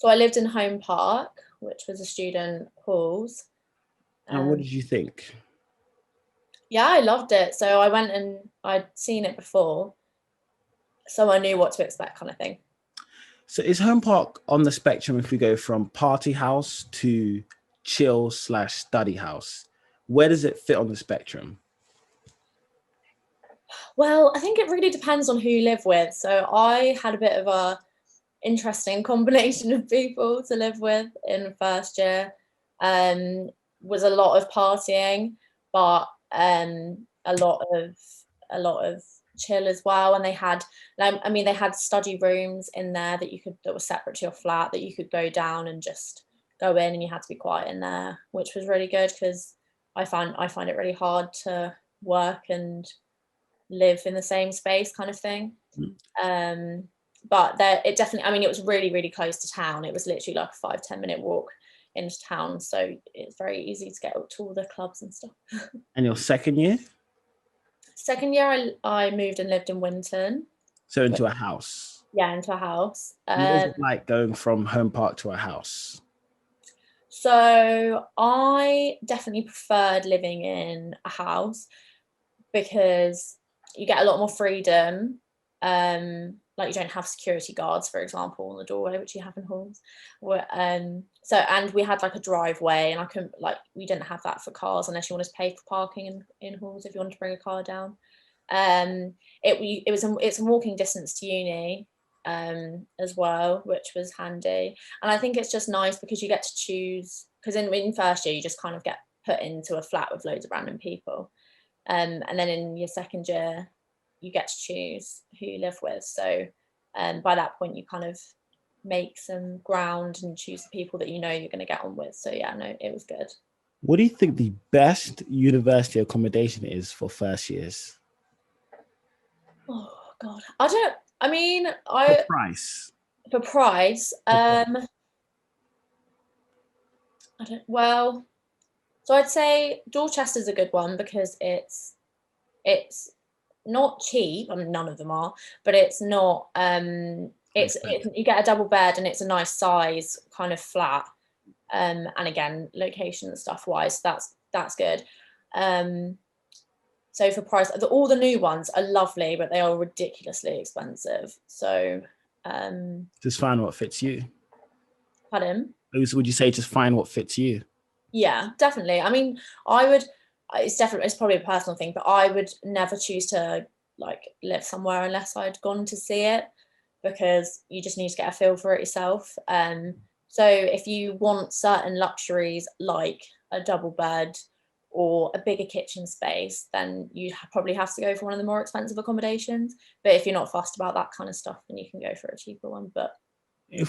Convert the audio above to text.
So I lived in Home Park, which was a student halls. And what did you think? Yeah, I loved it. So I went and I'd seen it before, so I knew what to expect, kind of thing. So is Home Park on the spectrum if we go from party house to chill slash study house? Where does it fit on the spectrum? Well, I think it really depends on who you live with. So I had a bit of a interesting combination of people to live with in first year. Was a lot of partying, but a lot of chill as well. And they had, I mean, they had study rooms in there that were separate to your flat that you could go down and just go in, and you had to be quiet in there, which was really good because I find it really hard to work and live in the same space, kind of thing. Um, but there, it definitely, I mean, it was really, really close to town. It was literally like a 5-10 minute walk into town, so it's very easy to get up to all the clubs and stuff. And your second year? Second year, I moved and lived in Winton. So into a house. Yeah, into a house. And what was it like going from Home Park to a house? So I definitely preferred living in a house because you get a lot more freedom. Like you don't have security guards, for example, on the doorway, which you have in halls. And we had like a driveway, and I couldn't, like, we didn't have that for cars unless you wanted to pay for parking in halls if you wanted to bring a car down. It's a walking distance to uni as well, which was handy. And I think it's just nice because you get to choose, because in first year you just kind of get put into a flat with loads of random people. And then in your second year, you get to choose who you live with. So by that point, you kind of make some ground and choose the people that you know you're going to get on with. So yeah, no, it was good. What do you think the best university accommodation is for first years? Oh God, I mean, For price. for price, I don't. Well, so I'd say Dorchester's a good one because it's not cheap. I mean, none of them are, but it's not. It's you get a double bed and it's a nice size kind of flat. And again, location and stuff wise, that's good. So for price, all the new ones are lovely, but they are ridiculously expensive. So, Just find what fits you. pardon? Would you say just find what fits you? Yeah, definitely. I mean, it's probably a personal thing, but I would never choose to like live somewhere unless I'd gone to see it, because you just need to get a feel for it yourself. So if you want certain luxuries like a double bed or a bigger kitchen space, then you probably have to go for one of the more expensive accommodations. But if you're not fussed about that kind of stuff, then you can go for a cheaper one. But